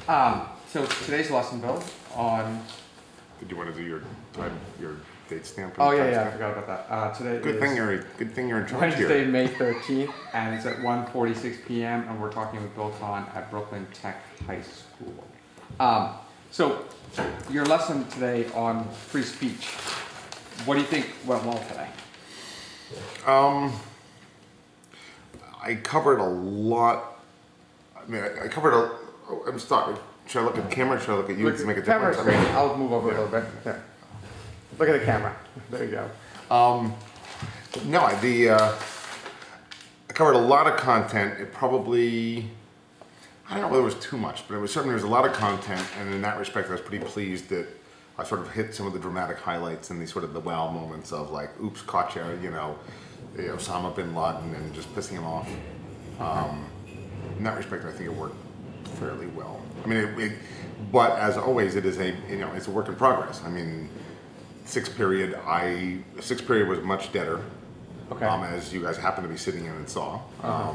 So today's lesson, Bill, on. Did you want to do your time, your date stamp? Oh yeah, I forgot about that. Today Good is thing you're in charge Wednesday, here. May 13th, and it's at 1:46 p.m. and we're talking with Bill Kahn at Brooklyn Tech High School. So your lesson today on free speech. What do you think went well today? I covered a lot. I mean, I covered a. Oh, I'm sorry. Should I look at the camera? Or should I look at you to make a difference? Camera's great. I'll move over a little bit. There. Look at the camera. There you go. No, I covered a lot of content. It probably, I don't know whether it was too much, but it was certainly, there was a lot of content, and in that respect, I was pretty pleased that I sort of hit some of the dramatic highlights and the sort of the wow moments of like, oops, caught you, Osama bin Laden and just pissing him off. In that respect, I think it worked fairly well. I mean, but as always, it is it's a work in progress. I mean, sixth period was much deader. Okay. As you guys happen to be sitting in and saw. I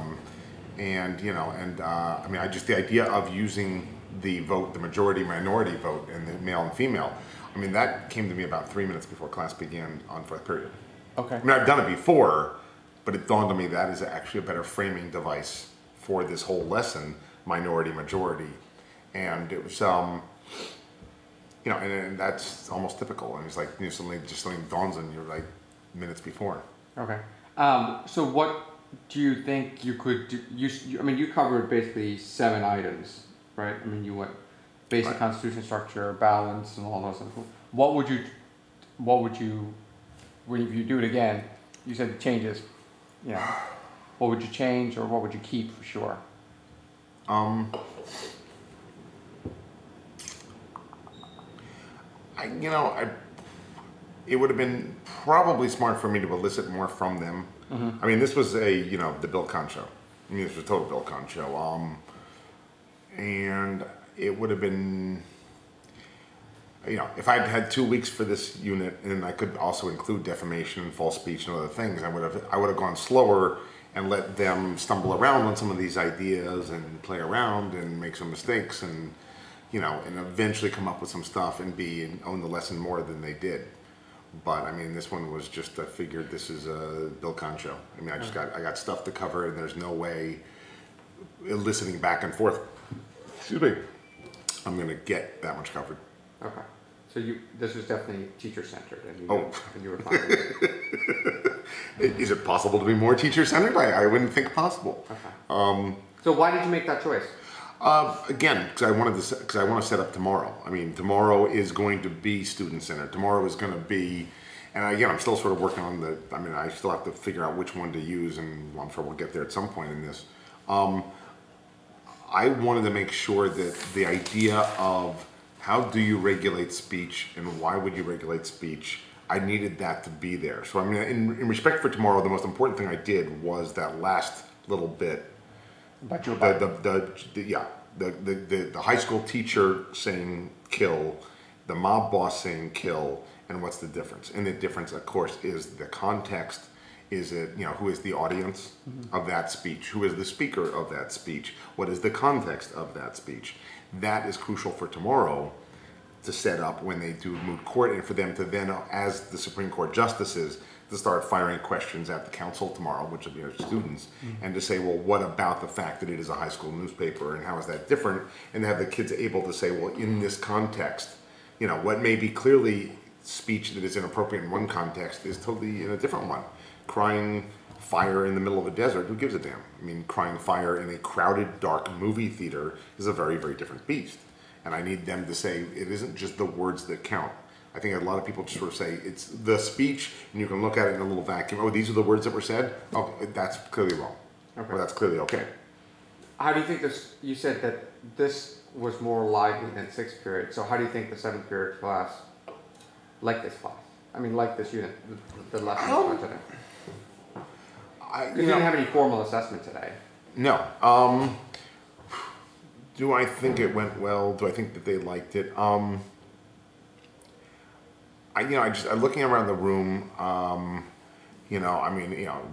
mean, the idea of using the vote, the majority-minority vote, and the male and female, I mean, that came to me about 3 minutes before class began on fourth period. Okay. I mean, I've done it before, but it dawned on me that is actually a better framing device for this whole lesson, minority-majority. And it was, and that's almost typical. And it's like, something dawns on you like minutes before. Okay. So what do you think you could do? I mean, you covered basically 7 items, right? I mean, you went basic Right. constitution structure, balance, and all those things. What would you, if you do it again, you said changes, what would you change or what would you keep for sure? It would have been probably smart for me to elicit more from them. Mm-hmm. I mean, this was the Bill Kahn show. I mean, this was a total Bill Kahn show. And it would have been, if I'd had 2 weeks for this unit, and I could also include defamation and false speech and other things, I would have gone slower and let them stumble around on some of these ideas and play around and make some mistakes and eventually come up with some stuff and own the lesson more than they did. But I mean, this one was just, I figured this is a Bill Kahn show. I mean, I got stuff to cover, and there's no way eliciting back and forth. Excuse me. I'm going to get that much covered. Okay. So this was definitely teacher-centered, and you were fine with it. Is it possible to be more teacher-centered? I wouldn't think possible. Okay. So why did you make that choice? Again, because I want to set up tomorrow. I mean, tomorrow is going to be student-centered. Tomorrow is going to be, and again, I'm still sort of working on I still have to figure out which one to use, and I'm sure we'll get there at some point in this. I wanted to make sure that the idea of how do you regulate speech and why would you regulate speech, I needed that to be there. So I mean, in respect for tomorrow, the most important thing I did was that last little bit. About your the high school teacher saying kill, the mob boss saying kill, and what's the difference? And the difference, of course, is the context. Is it, who is the audience of that speech? Who is the speaker of that speech? What is the context of that speech? That is crucial for tomorrow to set up when they do moot court, and for them to then, as the Supreme Court justices, to start firing questions at the council tomorrow, which will be our students, and to say, well, what about the fact that it is a high school newspaper, and how is that different? And to have the kids able to say, well, in this context, what may be clearly speech that is inappropriate in one context is totally in a different one. Crying fire in the middle of a desert, who gives a damn? I mean, crying fire in a crowded, dark movie theater is a very, very different beast. And I need them to say, it isn't just the words that count. I think a lot of people just sort of say, it's the speech, and you can look at it in a little vacuum. Oh, these are the words that were said? Oh, that's clearly wrong. Okay. Or that's clearly okay. How do you think this, you said that this was more lively than 6th period, so how do you think the 7th period class liked this class? I mean, like this unit, the lesson today? You didn't have any formal assessment today. No. Do I think it went well? Do I think that they liked it? Looking around the room,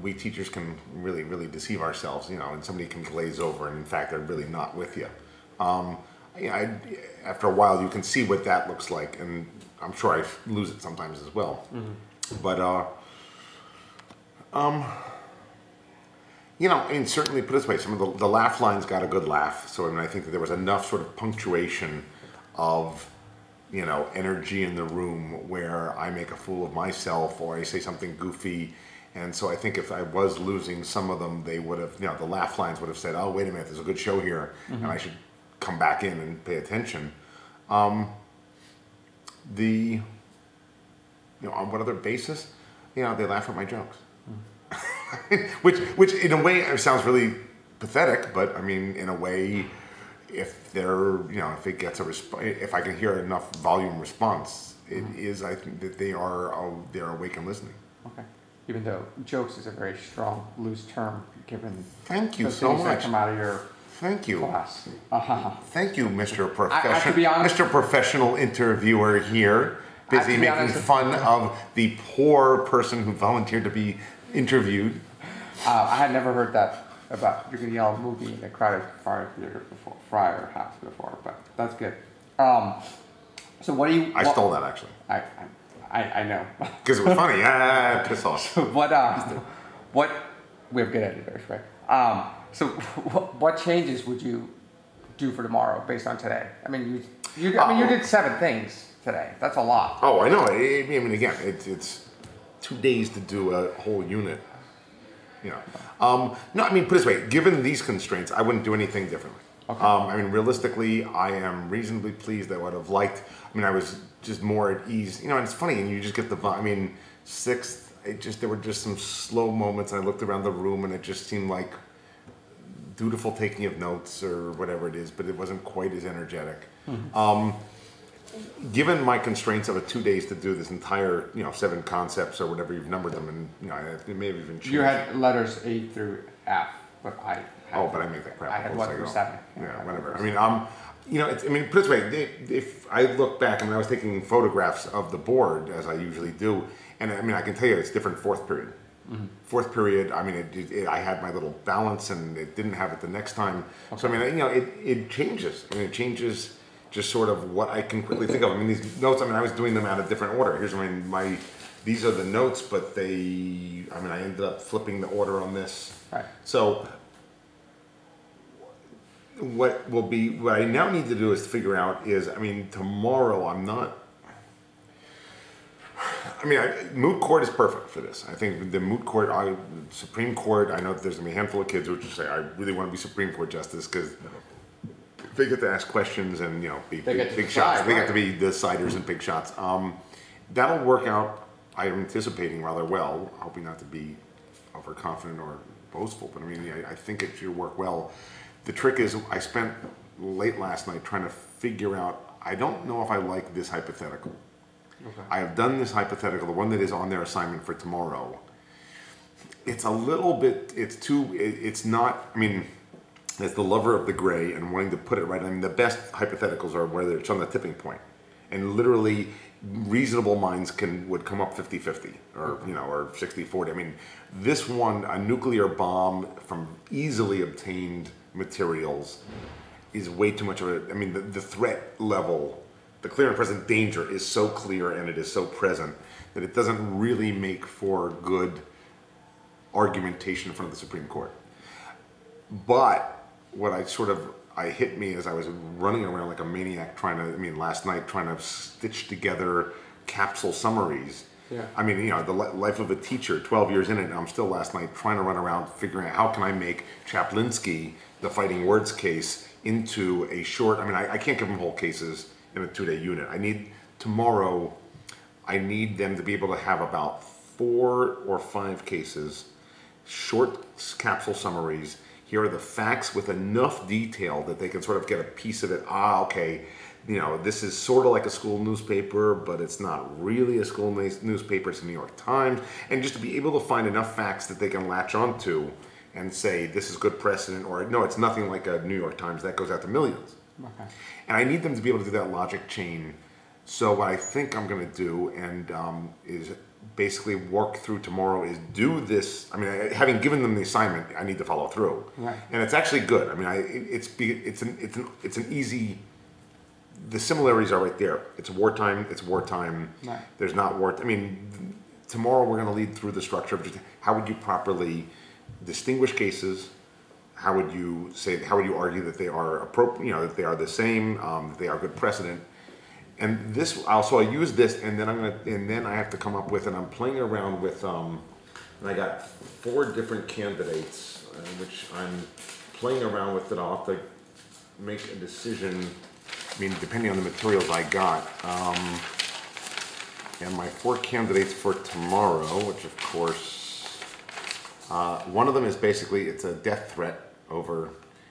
we teachers can really, really deceive ourselves, and somebody can glaze over, and in fact, they're really not with you. after a while, you can see what that looks like, and I'm sure I lose it sometimes as well. But I mean, certainly put it this way, some of the laugh lines got a good laugh. So I mean, I think that there was enough sort of punctuation of energy in the room where I make a fool of myself or I say something goofy. And so I think if I was losing some of them, they would have, the laugh lines would have said, oh, wait a minute, there's a good show here, and I should come back in and pay attention. On what other basis? They laugh at my jokes. which in a way sounds really pathetic, but I mean, in a way, if if it gets if I can hear enough volume response, it is, I think that they're awake and listening. Okay. Even though jokes is a very strong, loose term, given Thank you the so things that much. come out of your Thank you. class. Thank you, Mr. To be honest, Mr. Professional Interviewer here, busy making fun of the poor person who volunteered to be interviewed. I had never heard that about you're gonna yell a movie in a crowded Friar house before, but that's good. So what do you? I stole that actually. I know. Because it was funny. Piss off. What? We have good editors, right? So what changes would you do for tomorrow based on today? I mean, you did 7 things today. That's a lot. Oh, I know. I mean, again, it's 2 days to do a whole unit. No, I mean, put it this way. Given these constraints, I wouldn't do anything differently. Okay. I mean, realistically, I am reasonably pleased. I would have liked. I mean, I was just more at ease. And it's funny, and you just get the. I mean, 6th. There were just some slow moments. And I looked around the room, and it just seemed like dutiful taking of notes or whatever it is, but it wasn't quite as energetic. Given my constraints of 2 days to do this entire, 7 concepts or whatever you've numbered them, and it may have even changed. You had letters A through F, but I. But I make that crap. I had 1 through 7. Yeah, whatever. I mean, put it this way. If I look back, I was taking photographs of the board as I usually do, and I mean, I can tell you it's different 4th period. 4th period, I mean, I had my little balance, and it didn't have it the next time. Okay. So I mean, it changes. I mean, it changes just sort of what I can quickly think of. I mean, these notes. I mean, I was doing them out of different order. Here's my these are the notes, but I ended up flipping the order on this. Right. So what I now need to do is figure out is, I mean, tomorrow I'm not. I mean, moot court is perfect for this. I think the moot court, Supreme Court. I know that there's gonna be a handful of kids who say, "I really want to be Supreme Court justice," because they get to ask questions and be big shots. They get to be deciders and big shots. That'll work out. I'm anticipating rather well. Hoping not to be overconfident or boastful, but I mean, I think it should work well. The trick is, I spent late last night trying to figure out. I don't know if I like this hypothetical. Okay. I have done this hypothetical, the one that is on their assignment for tomorrow. It's a little bit. It's not. I mean, as the lover of the gray and wanting to put it right. I mean, the best hypotheticals are where it's on the tipping point, and literally reasonable minds would come up 50-50 or or 60-40. I mean, this one, a nuclear bomb from easily obtained materials, is way too much of a. I mean, the threat level, the clear and present danger is so clear and it is so present that it doesn't really make for good argumentation in front of the Supreme Court. But what hit me as I was running around like a maniac last night trying to stitch together capsule summaries. Yeah. I mean, the life of a teacher, 12 years in it, and I'm still last night trying to run around figuring out how can I make Chaplinsky, the fighting words case, into a short. I mean, I can't give them whole cases in a 2-day unit. Tomorrow, I need them to be able to have about 4 or 5 cases, short capsule summaries. Here are the facts with enough detail that they can sort of get a piece of it. Okay, this is sort of like a school newspaper, but it's not really a school newspaper. It's the New York Times. And just to be able to find enough facts that they can latch onto and say, this is good precedent, or no, it's nothing like a New York Times. That goes out to millions. Okay. And I need them to be able to do that logic chain. So what I think I'm going to do is basically work through tomorrow is do this. I mean, having given them the assignment, I need to follow through. Right. And it's actually good. I mean, it's an easy the similarities are right there. It's wartime. It's wartime. Right. There's not war. I mean, tomorrow we're going to lead through the structure of just how would you properly distinguish cases. How would you say? How would you argue that they are appropriate? You know, that they are the same. That they are good precedent. And this also I use this, and then I have to come up with, and I'm playing around with. And I got 4 different candidates, which I'm playing around with. That I'll have to make a decision. I mean, depending on the materials I got. And my 4 candidates for tomorrow, which of course, one of them is basically it's a death threat over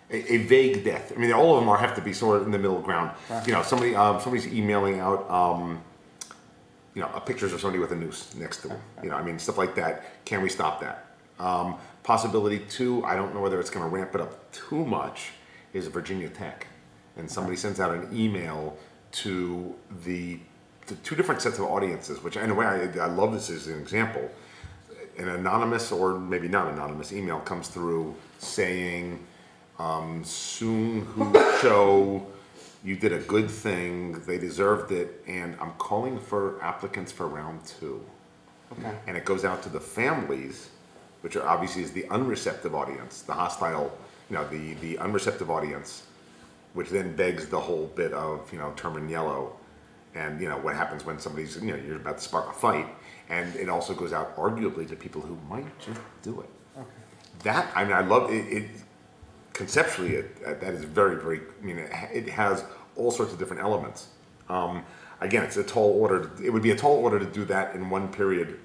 a vague death. I mean, all of them have to be sort of in the middle ground. Right. You know, somebody's emailing out, you know, pictures of somebody with a noose next to them. You know, I mean, stuff like that. Can we stop that? Possibility 2, I don't know whether it's going to ramp it up too much, is Virginia Tech. And somebody sends out an email to the 2 different sets of audiences, which in a way I love this as an example. An anonymous or maybe not anonymous email comes through saying, soon who show you did a good thing, they deserved it, and I'm calling for applicants for round 2. Okay. And it goes out to the families, which are obviously is the unreceptive audience, the hostile, you know, the unreceptive audience, which then begs the whole bit of, you know, term in yellow, and you know what happens when somebody's, you know, you're about to spark a fight, and it also goes out arguably to people who might just do it. Okay. That, I mean, I love it. Conceptually, that is very, very. I mean, it has all sorts of different elements. Again, it's a tall order. It would be a tall order to do that in one period.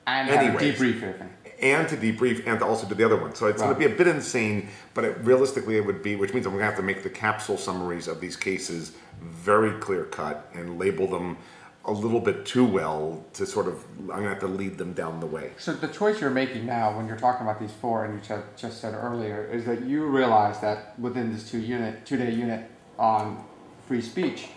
And debrief everything. And to debrief, and to also do the other one. So it's going to be a bit insane, but realistically it would be, which means I'm going to have to make the capsule summaries of these cases very clear cut and label them a little bit too well to sort of, I'm going to have to lead them down the way. So the choice you're making now when you're talking about these 4, and you just said earlier, is that you realize that within this 2-day unit on free speech,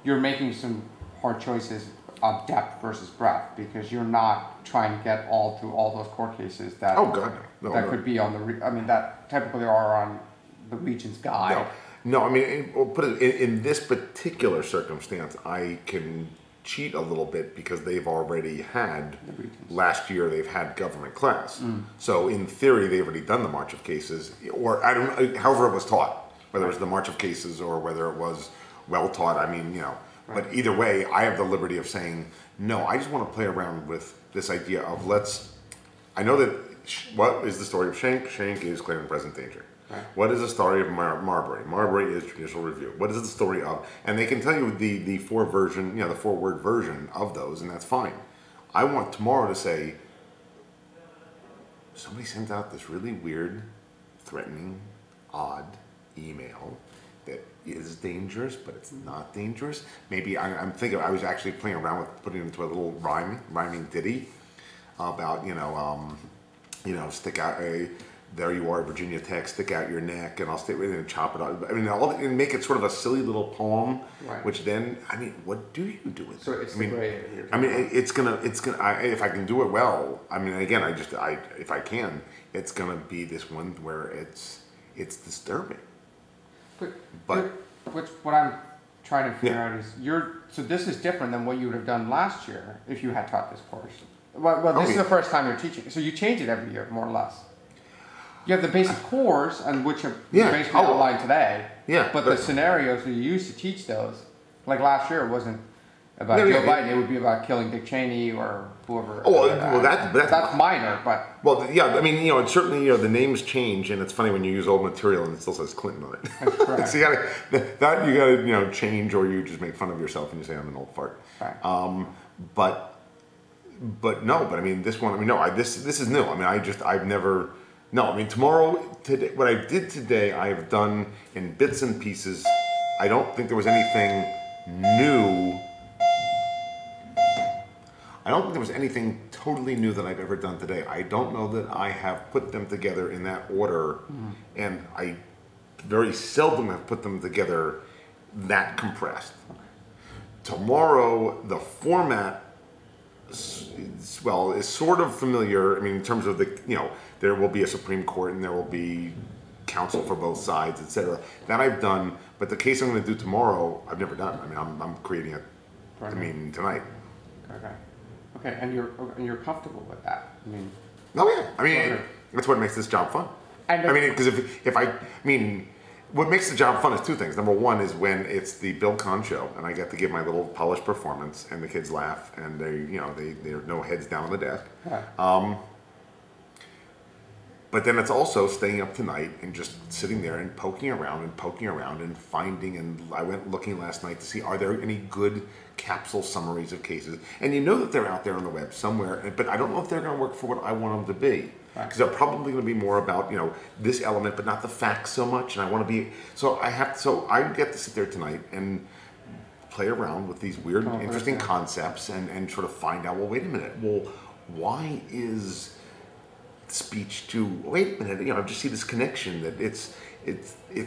you're making some hard choices of depth versus breadth, because you're not trying to get through all those court cases that could be on the, I mean, that typically are on the Regent's Guide. No, I mean, we'll put it in this particular circumstance, I can cheat a little bit because they've already had, last year they've had government class. So in theory, they've already done the March of Cases, or I don't know, however it was taught, whether it was the March of Cases or whether it was well taught, I mean, you know. Right. But either way, I have the liberty of saying, no, I just want to play around with this idea of I know that, what is the story of Schenck? Schenck is clear and present danger. Right. What is the story of Marbury? Marbury is judicial review. What is the story of, and they can tell you the 4-word version of those, and that's fine. I want tomorrow to say, somebody sent out this really weird, threatening, odd email that is dangerous, but it's not dangerous. Maybe I'm thinking, I was actually playing around with putting it into a little rhyming ditty about, stick out there you are, Virginia Tech, stick out your neck, and I'll stay with it and chop it up. I mean, and make it sort of a silly little poem, right. Which then, I mean, what do you do with it? So it's it's gonna, if I can do it well, I mean, again, if I can, it's gonna be this one where it's disturbing. But what I'm trying to figure out is so this is different than what you would have done last year if you had taught this course. Well, this is the first time you're teaching, so you change it every year, more or less. You have the basic cores, and which are basically outlined today. Yeah. But the scenarios that you use to teach those, like last year, it wasn't about Joe Biden. It would be about killing Dick Cheney or whoever. Oh, well, that's minor, but. Well, yeah, I mean, it's certainly, the names change, and it's funny when you use old material and it still says Clinton on it. That's correct. So you gotta change, or you just make fun of yourself and you say I'm an old fart. Right. But I mean, this one, I mean, no, this is new. I mean, I've never. No, I mean, today, what I did today, I've done in bits and pieces. I don't think there was anything new. I don't think there was anything totally new that I've ever done today. I don't know that I have put them together in that order, and I very seldom have put them together that compressed. Tomorrow, the format, is sort of familiar. I mean, in terms of there will be a Supreme Court and there will be counsel for both sides, etc. That I've done, but the case I'm going to do tomorrow, I've never done. I mean, I'm creating it. I mean, tonight. Okay, and you're comfortable with that? I mean. Oh yeah. I mean, that's what makes this job fun. I mean, because if I mean, what makes the job fun is two things. Number one is when it's the Bill Kahn show, and I get to give my little polished performance, and the kids laugh, and they're no heads down on the desk. Right. But then it's also staying up tonight and just sitting there and poking around and finding. And I went looking last night to see, are there any good capsule summaries of cases? And you know that they're out there on the web somewhere, but I don't know if they're going to work for what I want them to be. Because they're probably going to be more about, this element, but not the facts so much. And I want to be, so I get to sit there tonight and play around with these weird, interesting concepts and sort of find out, well, wait a minute. Well, why is speech to, wait a minute, I just see this connection that it's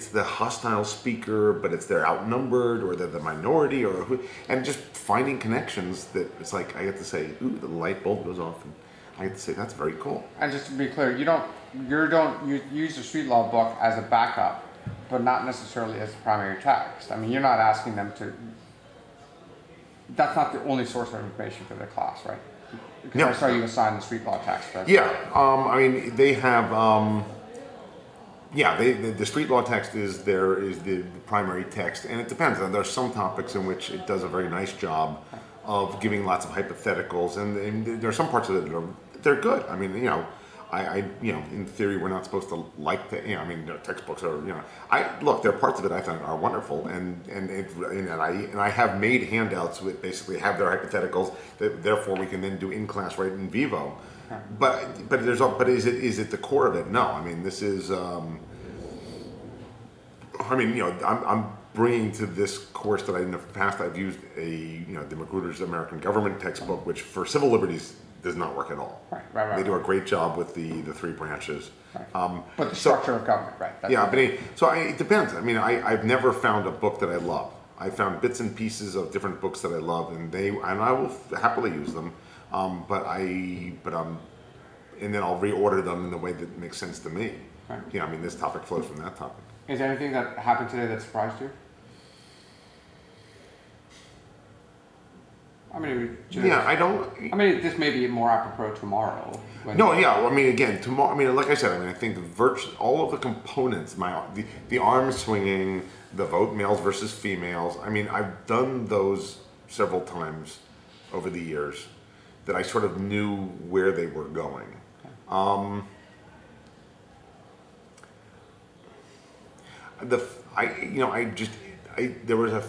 the hostile speaker, but they're outnumbered, or they're the minority, and just finding connections that it's like, I get to say, ooh, the light bulb goes off, and I get to say, that's very cool. And just to be clear, you use the street law book as a backup, but not necessarily as a primary text. I mean, you're not asking them to, that's not the only source of information for their class, right? Because no. I saw you assign the street law text. Right? Yeah, I mean, they have, the street law text is the primary text, and it depends. And there's some topics in which it does a very nice job of giving lots of hypotheticals, and there are some parts of it that they're good. I mean, in theory, we're not supposed to like the, their textbooks are, look, there are parts of it I think are wonderful, and I have made handouts that basically have their hypotheticals that therefore we can then do in class right in vivo. But is it the core of it? No. I mean, this is, I'm bringing to this course that in the past I've used the Magruder's American Government textbook, which for civil liberties does not work at all. Right. They do a great job with the three branches. Right. But the structure of government, right? It depends. I mean, I've never found a book that I love. I found bits and pieces of different books that I love, and I will happily use them. And then I'll reorder them in the way that makes sense to me. Right. This topic flows from that topic. Is there anything that happened today that surprised you? This may be more apropos tomorrow. Tomorrow. Like I said, I think all of the components, the arm swinging, the vote males versus females. I've done those several times over the years that I sort of knew where they were going. There were a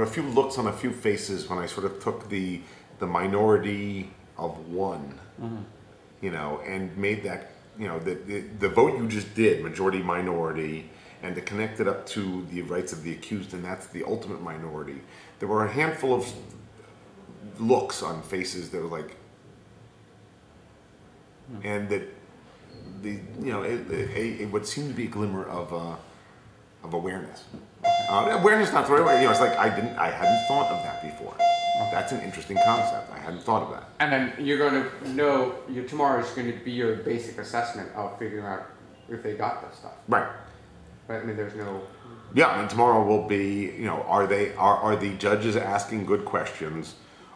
few looks on a few faces when I sort of took the minority of one, and made that, the vote you just did, majority minority, and to connect it up to the rights of the accused, and that's the ultimate minority. There were a handful of looks on faces that were like, and that it would seem to be a glimmer of awareness. Awareness, not the right way. It's like I hadn't thought of that before. That's an interesting concept. I hadn't thought of that. And then you're going to know. Tomorrow is going to be your basic assessment of figuring out if they got this stuff. Right. But there's no. Yeah, and tomorrow will be. Are the judges asking good questions?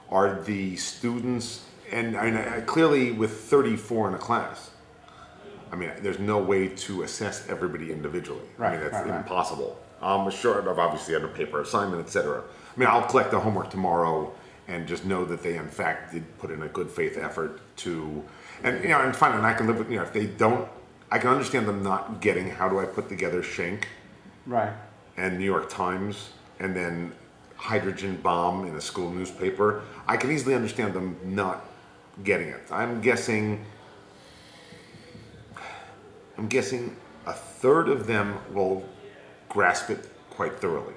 Are the students? And clearly, with 34 in a class, there's no way to assess everybody individually. Right. That's impossible. Short of obviously under paper assignment, etc. I'll collect the homework tomorrow and just know that they in fact did put in a good faith effort to, and fine, and I can live with, if they don't, I can understand them not getting how do I put together Schenck, right, and New York Times, and then hydrogen bomb in a school newspaper. I can easily understand them not getting it. I'm guessing a third of them will grasp it quite thoroughly.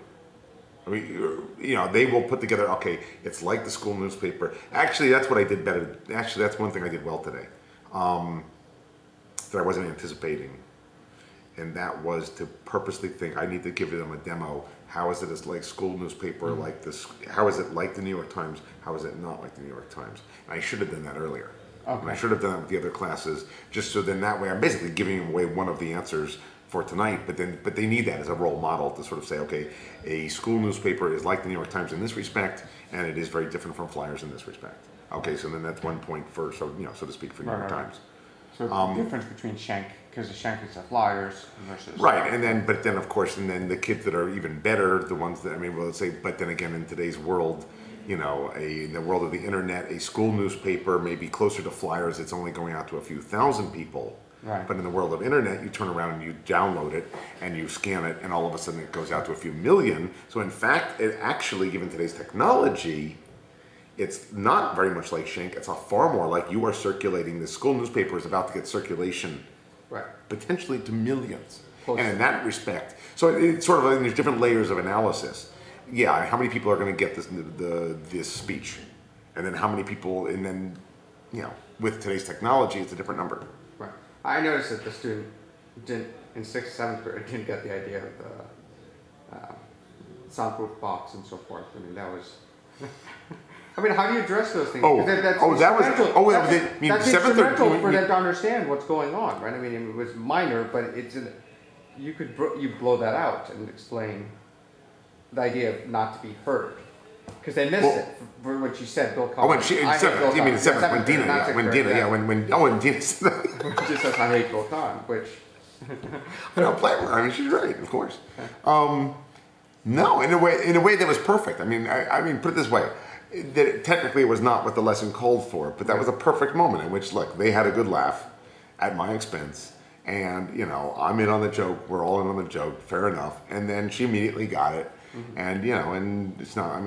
They will put together, okay, it's like the school newspaper. Actually, that's what I did better. Actually, that's one thing I did well today that I wasn't anticipating. And that was to purposely think, I need to give them a demo. How is it as like school newspaper, like this? How is it like the New York Times? How is it not like the New York Times? And I should have done that earlier. Okay. And I should have done that with the other classes, just so then that way I'm basically giving away one of the answers for tonight, but they need that as a role model to sort of say, okay, a school newspaper is like the New York Times in this respect, and it is very different from flyers in this respect. Okay, so then that's 1 point for, so to speak, for New York Times. So the difference between Schenck, because the Schenck is the flyers versus... Right, but then of course, and then the kids that are even better, the ones that, let's say, but then again, in today's world, in the world of the internet, a school newspaper may be closer to flyers, it's only going out to a few thousand people. Right. But in the world of internet, you turn around and you download it and you scan it, and all of a sudden it goes out to a few million. So in fact, it actually, given today's technology, it's not very much like Schenck. It's a far more like you are circulating. The school newspaper is about to get circulation, right, potentially to millions. Close. And in that respect, so it's sort of, there's different layers of analysis. Yeah, how many people are going to get this speech, and then how many people, and then with today's technology, it's a different number. Right. I noticed that the student didn't, in 6th, 7th grade, didn't get the idea of the soundproof box and so forth. I mean, that was... how do you address those things? That's instrumental for them to understand what's going on, right? It was minor, but you blow that out and explain the idea of not to be heard. Because they missed it for what you said, Bill Kahn. When Dina said that. She says, I hate Bill Kahn, which... I don't blame her. She's right, of course. No, in a way that was perfect. Put it this way. That technically it was not what the lesson called for, but that was a perfect moment in which, look, they had a good laugh at my expense. And, I'm in on the joke. We're all in on the joke. Fair enough. And then she immediately got it. Mm-hmm. And, and it's not,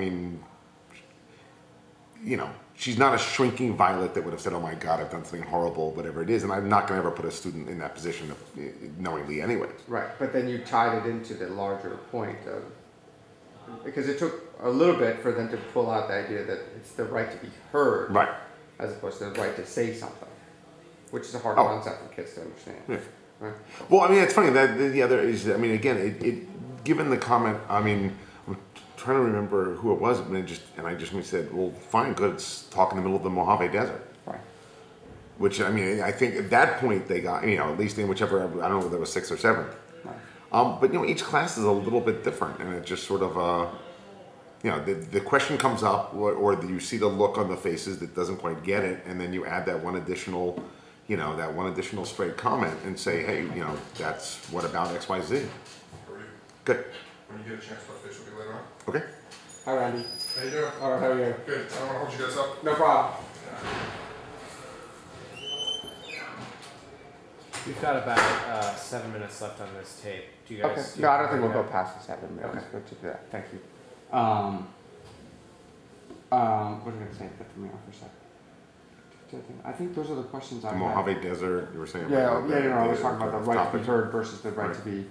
she's not a shrinking violet that would have said, oh my God, I've done something horrible, whatever it is. And I'm not going to ever put a student in that position knowingly anyway. Right. But then you tied it into the larger point of, because it took a little bit for them to pull out the idea that it's the right to be heard. Right. As opposed to the right to say something, which is a hard concept for kids to understand. Yeah. Right. Well, it's funny that the other is, again, given the comment, I'm trying to remember who it was, and I just said, well, fine, good, it's talk in the middle of the Mojave Desert. Right. Which, I think at that point they got, at least in whichever, I don't know whether it was 6th or 7th. Right. But, each class is a little bit different, and it just sort of, the question comes up, or you see the look on the faces that doesn't quite get it, and then you add that one additional, straight comment and say, hey, that's what about X, Y, Z. Good. When you get a chance, touch base with me later on. Okay. Hi, Randy. How you doing? All right, how are you? Good. I don't want to hold you guys up. No problem. We've got about 7 minutes left on this tape. Do you guys? Okay. No, I don't think we'll go past the 7 minutes. Okay. Let's do that. Thank you. What was I going to say? That threw me off for a second. I think those are the questions I had. Mojave Desert, you were saying? I was talking about the right to be heard versus the right to be.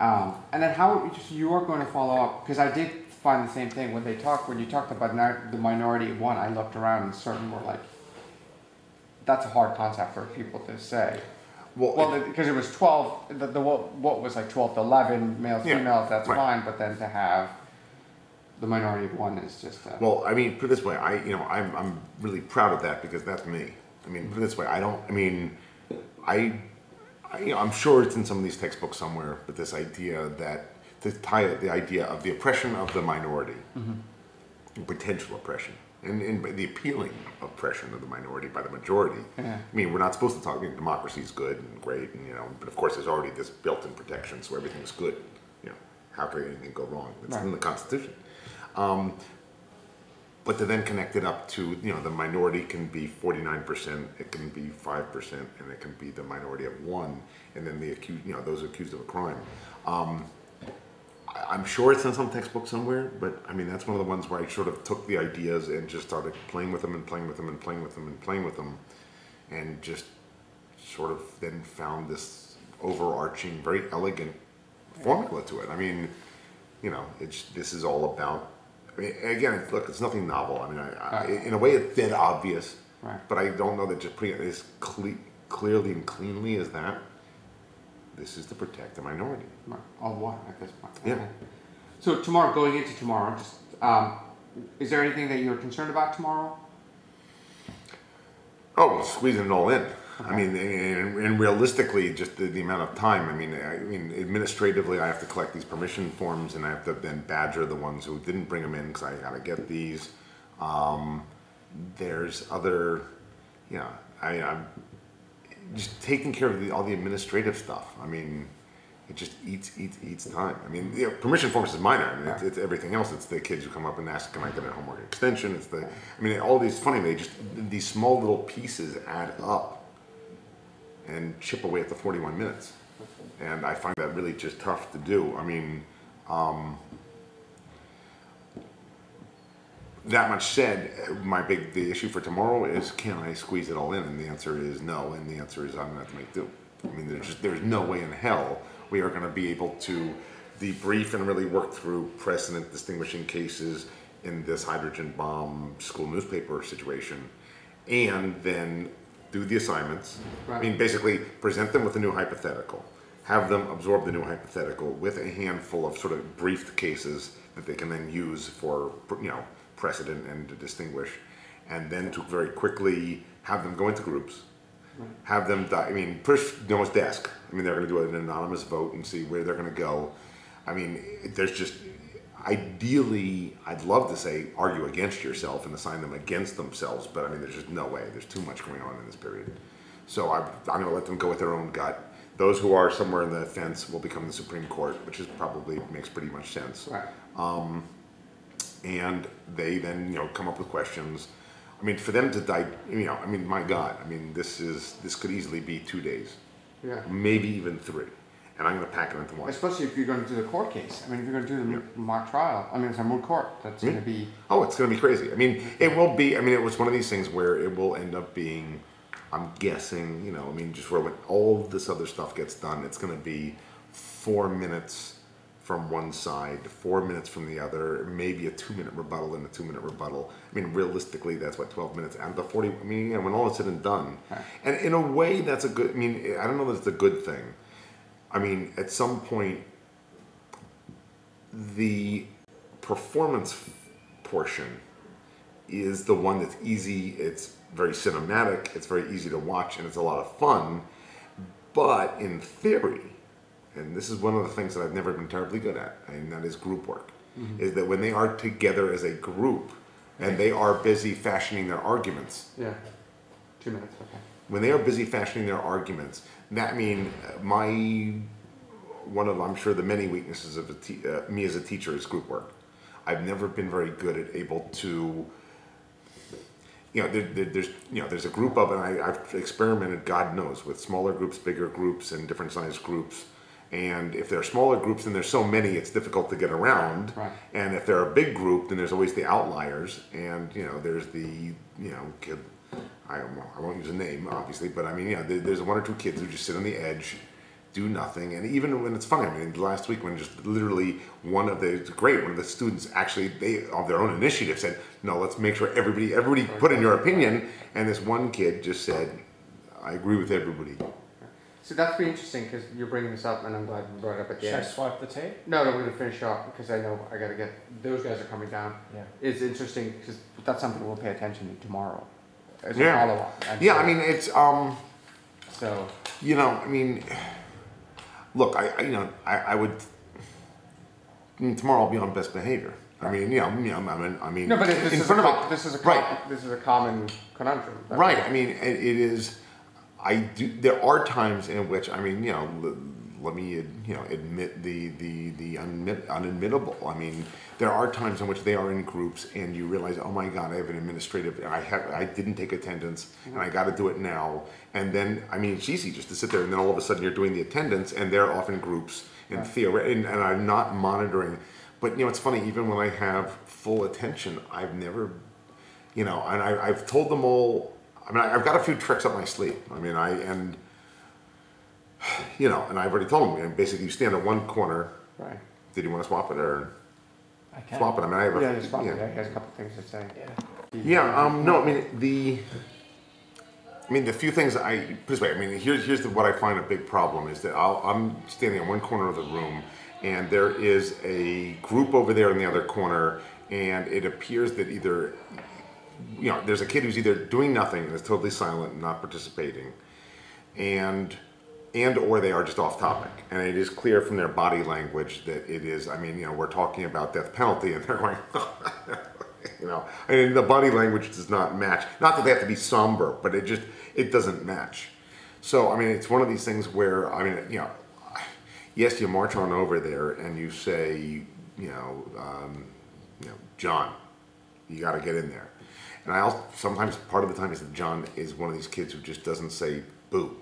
And then how you are going to follow up, because I did find the same thing when you talked about the minority of one. I looked around and certain were like, that's a hard concept for people to say. Well, because it was 12. What was like 12 to 11 males, females. That's fine, but then to have the minority of one is just. Well, put it this way. I'm really proud of that because that's me. Put it this way. I'm sure it's in some of these textbooks somewhere, but this idea that to tie the idea of the oppression of the minority, potential oppression, and the appealing oppression of the minority by the majority. Yeah. We're not supposed to talk. Democracy is good and great, and but of course there's already this built-in protection, so everything's good. How could anything go wrong? It's in the Constitution. But to then connect it up to, the minority can be 49%, it can be 5%, and it can be the minority of one, and then the accused, those accused of a crime. I'm sure it's in some textbook somewhere, but that's one of the ones where I sort of took the ideas and just started playing with them and playing with them and playing with them and playing with them, and just sort of then found this overarching, very elegant formula to it. This is all about. Again, it's nothing novel. In a way, it's dead obvious, but I don't know that just putting it as clearly and cleanly as that. This is to protect the minority. Of what at this point? Yeah. Okay. So going into tomorrow, just is there anything that you're concerned about tomorrow? Oh, squeezing it all in. I mean, and realistically, just the amount of time. I mean, administratively, I have to collect these permission forms, and I have to then badger the ones who didn't bring them in because I got to get these. There's other, I'm just taking care of all the administrative stuff. I mean, it just eats time. I mean, permission forms is minor. I mean, it's everything else. It's the kids who come up and ask, "Can I get a homework extension?" It's all these funny. These small little pieces add up and chip away at the 41 minutes, and I find that really just tough to do. I mean, that much said, the issue for tomorrow is, can I squeeze it all in? And the answer is no. And the answer is I'm going to have to make do. I mean, there's no way in hell we are going to be able to debrief and really work through precedent distinguishing cases in this hydrogen bomb school newspaper situation, and then do the assignments. Right. I mean, basically present them with a new hypothetical, have them absorb the new hypothetical with a handful of sort of briefed cases that they can then use for, precedent and to distinguish, and then to very quickly have them go into groups. Have them, push Noah's desk. I mean, they're going to do an anonymous vote and see where they're going to go. I mean, there's just, ideally, I'd love to say, argue against yourself and assign them against themselves, but I mean, there's just no way. There's too much going on in this period. So I'm going to let them go with their own gut. Those who are somewhere in the fence will become the Supreme Court, which is probably makes pretty much sense. Right. And they then, come up with questions. I mean, for them to die, my God, this could easily be 2 days. Yeah. Maybe even 3. And I'm going to pack it into one. Especially if you're going to do the court case. I mean, if you're going to do the mock trial, it's a moot court. That's going to be... Oh, it's going to be crazy. I mean, it will be, it was one of these things where it will end up being, I'm guessing, just where when all this other stuff gets done, it's going to be 4 minutes from one side, 4 minutes from the other, maybe a 2-minute rebuttal and a 2-minute rebuttal. I mean, realistically, that's what, 12 minutes out of the 40. I mean, when all is said and done. Right. And in a way, that's a good, I don't know that it's a good thing. I mean, at some point, the performance portion is the one that's easy, it's very cinematic, it's very easy to watch, and it's a lot of fun. But in theory, and this is one of the things that I've never been terribly good at, and that is group work, is that when they are together as a group, and they are busy fashioning their arguments. Yeah, 2 minutes, okay. When they are busy fashioning their arguments, that one of, I'm sure, the many weaknesses of me as a teacher is group work. I've never been very good at able to, there's a group of, and I've experimented, God knows, with smaller groups, bigger groups, and different sized groups. And if there are smaller groups and there's so many, it's difficult to get around. Right. And if they're a big group, then there's always the outliers. And, there's the, kid, I won't use a name, obviously, but there's 1 or 2 kids who just sit on the edge, do nothing. And even when it's funny, last week when just literally one of the students actually, they, of their own initiative, said, no, let's make sure everybody put in your opinion. And this one kid just said, I agree with everybody. So that's pretty interesting because you're bringing this up, and I'm glad you brought it up at the end. Should I swipe the tape? No, we're going to finish off because I know I got to get, those guys are coming down. Yeah. It's interesting because that's something we'll pay attention to tomorrow as a follow-up. It's, so, look, I would, tomorrow I'll be on best behavior. No, but this is a common conundrum. Right. It is. There are times in which let me admit the unadmittable. There are times in which they are in groups and you realize, oh my God, I have an administrative, I didn't take attendance and I got to do it now. And then it's easy just to sit there and then all of a sudden you're doing the attendance and they're off in groups and and I'm not monitoring. But it's funny, even when I have full attention, I've never, and I've told them all. I've got a few tricks up my sleeve. And I've already told them. Basically, you stand at one corner. Right. Did you want to swap it or? I can. Swap it. Swap it. He has a couple things to say. Yeah. No. The few things I put this way. Here's what I find a big problem is that I'm standing in one corner of the room, and there is a group over there in the other corner, and it appears that either. There's a kid who's either doing nothing and is totally silent and not participating, and or they are just off topic. And it is clear from their body language that it is, I mean, you know, we're talking about death penalty and they're going, you know, I mean, the body language does not match. Not that they have to be somber, but it doesn't match. So, I mean, it's one of these things where, I mean, you know, yes, you march on over there and you say, John, you got to get in there. And I also, sometimes part of the time is that John is one of these kids who just doesn't say boo.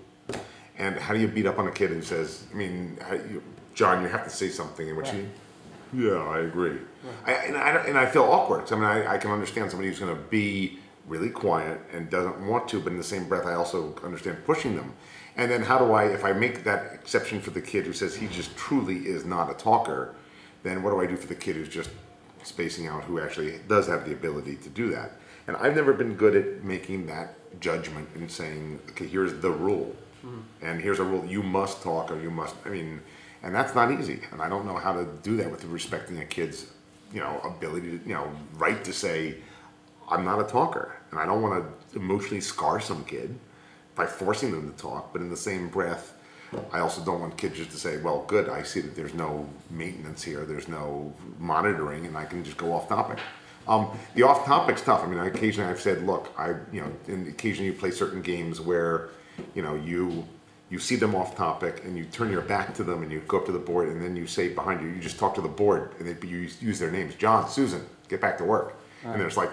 And how do you beat up on a kid who says, I mean, John, you have to say something in which Right. yeah, I agree. Right. And I feel awkward. I mean, I can understand somebody who's going to be really quiet and doesn't want to, but in the same breath, I also understand pushing them. And then how do I, if I make that exception for the kid who says he just truly is not a talker, then what do I do for the kid who's just spacing out, who actually does have the ability to do that? And I've never been good at making that judgment and saying, okay, here's the rule. And here's a rule, you must talk or you must, I mean, and that's not easy. And I don't know how to do that with respecting a kid's, you know, ability to, you know, right to say, I'm not a talker. And I don't want to emotionally scar some kid by forcing them to talk. But in the same breath, I also don't want kids just to say, well, good, I see that there's no maintenance here, there's no monitoring, and I can just go off topic. The off topic stuff, I mean, occasionally I've said, look, and occasionally you play certain games where, you know, you see them off topic and you turn your back to them and you go up to the board and then you say behind you, you just talk to the board and you use their names. John, Susan, get back to work. Right. And there's like,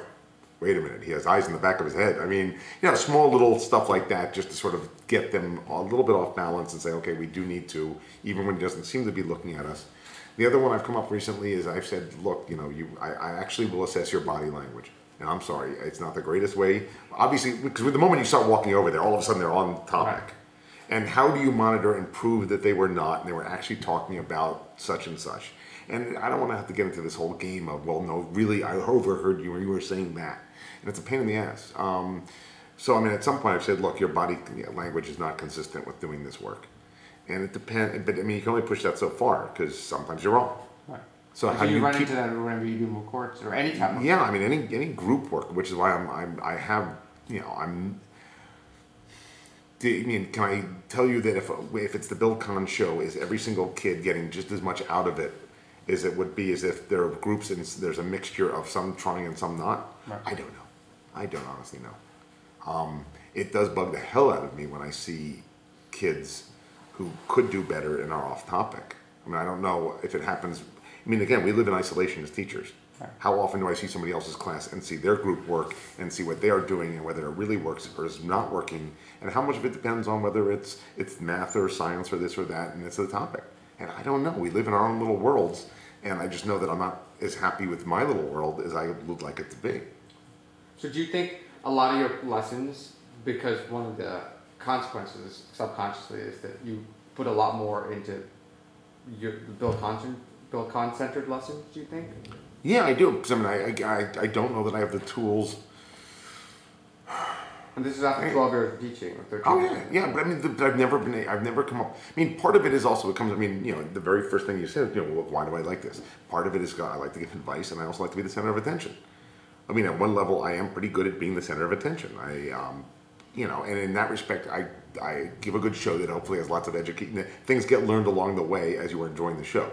wait a minute, he has eyes in the back of his head. I mean, you know, small little stuff like that just to sort of get them a little bit off balance and say, okay, we do need to, even when he doesn't seem to be looking at us. The other one I've come up recently is I've said, look, you know, I actually will assess your body language. And I'm sorry, it's not the greatest way. Obviously, because the moment you start walking over there, all of a sudden they're on topic. Right. And how do you monitor and prove that they were not, and they were actually talking about such and such? And I don't want to have to get into this whole game of, well, no, really, I overheard you, or you were saying that. And it's a pain in the ass. So, I mean, at some point I've said, look, your body language is not consistent with doing this work. And it depends, but I mean, you can only push that so far, because sometimes you're wrong. Right. So how do you run into that whenever you do reports or any type of yeah, I mean, any group work, which is why I have, you know, I mean, can I tell you that if it's the Bill Kahn show, is every single kid getting just as much out of it as it would be as if there are groups and there's a mixture of some trying and some not? Right. I don't know. I don't honestly know. It does bug the hell out of me when I see kids who could do better and are off topic. I mean, I don't know if it happens. I mean, again, we live in isolation as teachers. Right. How often do I see somebody else's class and see their group work and see what they are doing and whether it really works or is not working, and how much of it depends on whether it's math or science or this or that, and it's the topic. And I don't know. We live in our own little worlds, and I just know that I'm not as happy with my little world as I would like it to be. So do you think a lot of your lessons, because one of the consequences subconsciously is that you put a lot more into your Bill Kahn-centered lessons, do you think? Yeah, I do. Because I mean, I don't know that I have the tools. And this is after 12 years of teaching, or 13 Oh years. yeah, but I mean, I've never come up. I mean, part of it is also, it comes, I mean, you know, the very first thing you said, you know, well, why do I like this? Part of it is I like to give advice, and I also like to be the center of attention. I mean, at one level, I am pretty good at being the center of attention. You know, and in that respect, I give a good show that hopefully has lots of education. Things get learned along the way as you are enjoying the show.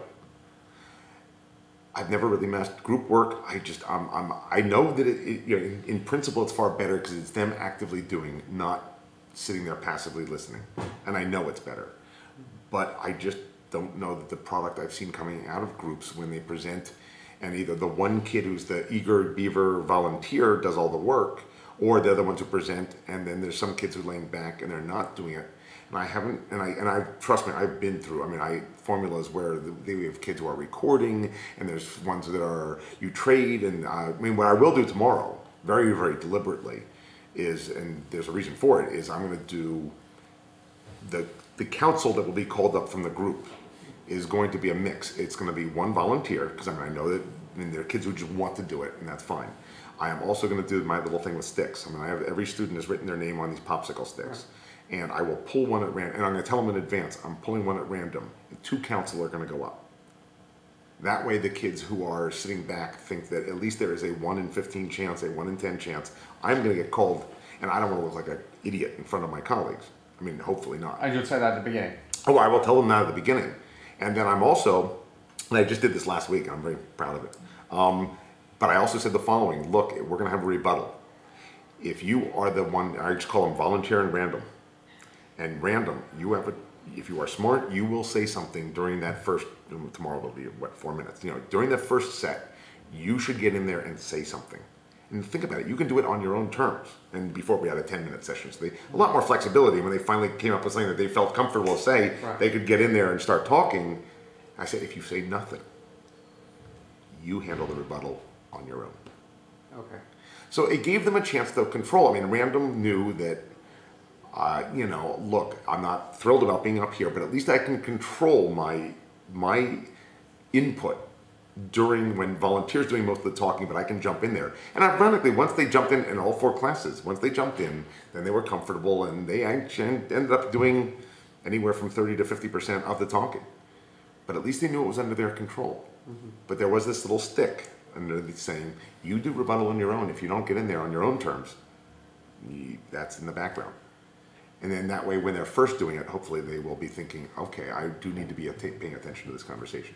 I've never really mastered group work. I know that you know, in principle, it's far better because it's them actively doing, not sitting there passively listening. And I know it's better, but I just don't know that the product I've seen coming out of groups when they present, and either the one kid who's the eager beaver volunteer does all the work, or they're the ones who present, and then there's some kids who are laying back and they're not doing it. And I haven't, and I trust me, I've been through. I mean, formulas where we have kids who are recording, and there's ones that are you trade. And I mean, what I will do tomorrow, very, very deliberately, is, and there's a reason for it, is I'm going to do the council that will be called up from the group is going to be a mix. It's going to be one volunteer, because I mean, I know that there are kids who just want to do it, and that's fine. I am also going to do my little thing with sticks. I mean, every student has written their name on these popsicle sticks. Right. And I will pull one at random, and I'm going to tell them in advance, I'm pulling one at random. 2 council are going to go up. That way the kids who are sitting back think that at least there is a 1 in 15 chance, a 1 in 10 chance, I'm going to get called, and I don't want to look like an idiot in front of my colleagues. I mean, hopefully not. And you'll say that at the beginning. Oh, I will tell them that at the beginning. And then I'm also, and I just did this last week, I'm very proud of it. But I also said the following: look, we're going to have a rebuttal. If you are the one, I just call them volunteer and random. And random, if you are smart, you will say something during that first, tomorrow will be, what, 4 minutes? You know, during the first set, you should get in there and say something. And think about it, you can do it on your own terms. And before we had a 10-minute session, so a lot more flexibility. When they finally came up with something that they felt comfortable to say, right. They could get in there and start talking. I said, if you say nothing, you handle the rebuttal on your own. Okay. So it gave them a chance to control. I mean, Random knew that, look, I'm not thrilled about being up here, but at least I can control my input during when volunteers doing most of the talking, but I can jump in there. And ironically, once they jumped in all 4 classes, once they jumped in, then they were comfortable, and they actually ended up doing anywhere from 30 to 50% of the talking. But at least they knew it was under their control. Mm-hmm. But there was this little stick under the saying, you do rebuttal on your own. If you don't get in there on your own terms, that's in the background. And then that way, when they're first doing it, hopefully they will be thinking, okay, I do need to be paying attention to this conversation.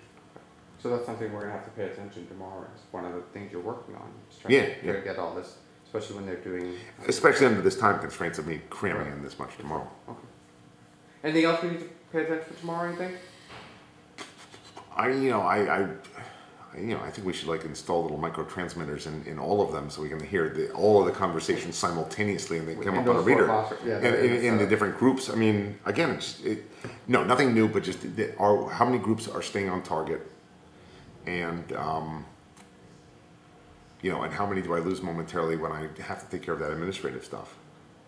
So that's something we're going to have to pay attention to tomorrow. It's one of the things you're working on. Trying to get all this, especially when they're doing... Especially under this time constraints of me cramming in this much tomorrow. Okay. Anything else we need to pay attention to tomorrow, anything? I think we should install little micro transmitters in all of them so we can hear all of the conversations simultaneously, and they come up on a reader. In the different groups. I mean, again, nothing new, but just how many groups are staying on target, and and how many do I lose momentarily when I have to take care of that administrative stuff.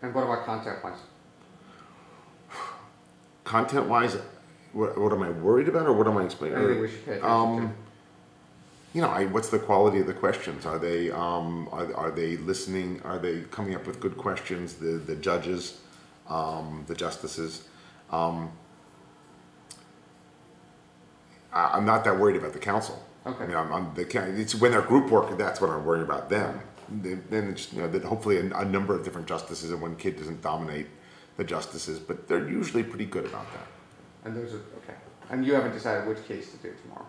And what about content-wise? Content-wise, what am I worried about, or what am I explaining? I think we should pay attention to. What's the quality of the questions? Are they are they listening? Are they coming up with good questions? The judges, the justices. I'm not that worried about the council. Okay. I mean, it's when they're group work. That's what I'm worried about them. Then it's, that hopefully a number of different justices, and one kid doesn't dominate the justices, but they're usually pretty good about that. And those are okay. And you haven't decided which case to do tomorrow.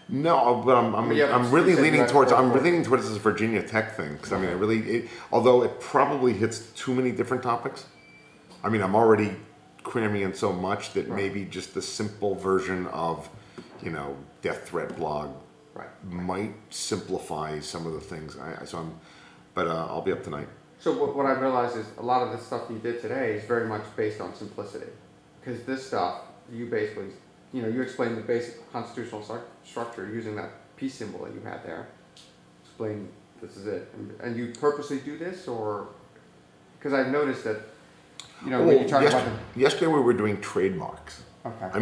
No, but I'm really leaning towards this Virginia Tech thing, because I mean although it probably hits too many different topics. I mean, I'm already cramming in so much that maybe just the simple version of death threat blog might simplify some of the things. I'll be up tonight. So what I realized is a lot of the stuff you did today is very much based on simplicity, because this stuff you basically. You explained the basic constitutional structure using that peace symbol that you had there. Explain this is it. And you purposely do this, or because I've noticed that, when you talk about yesterday we were doing trademarks. Okay. I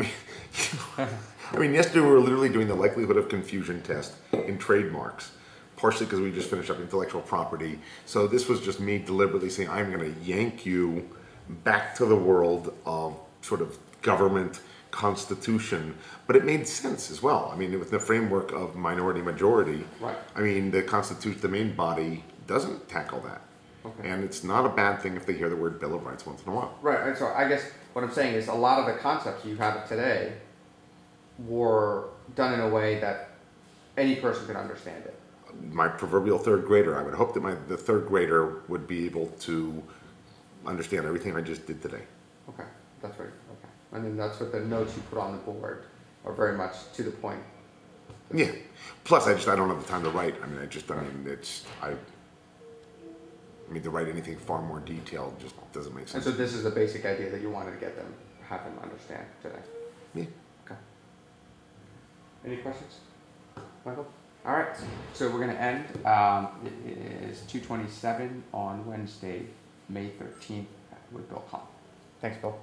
mean, yesterday we were literally doing the likelihood of confusion test in trademarks, partially because we just finished up intellectual property. So this was just me deliberately saying, I'm going to yank you back to the world of sort of government constitution, but it made sense as well. I mean, with the framework of minority majority, I mean, the constitution, the main body, doesn't tackle that. Okay. And it's not a bad thing if they hear the word Bill of Rights once in a while. Right. And so I guess what I'm saying is a lot of the concepts you had today were done in a way that any person could understand it. My proverbial third grader, I would hope that the third grader would be able to understand everything I just did today. Okay, that's right. Okay. And then that's what the notes you put on the board are very much to the point. Yeah. Plus, I don't have the time to write. I mean, to write anything far more detailed just doesn't make sense. And so this is the basic idea that you wanted to have them understand today. Yeah. Okay. Any questions, Michael? All right. So we're going to end. It is 2:27 on Wednesday, May 13th with Bill Kahn. Thanks, Bill.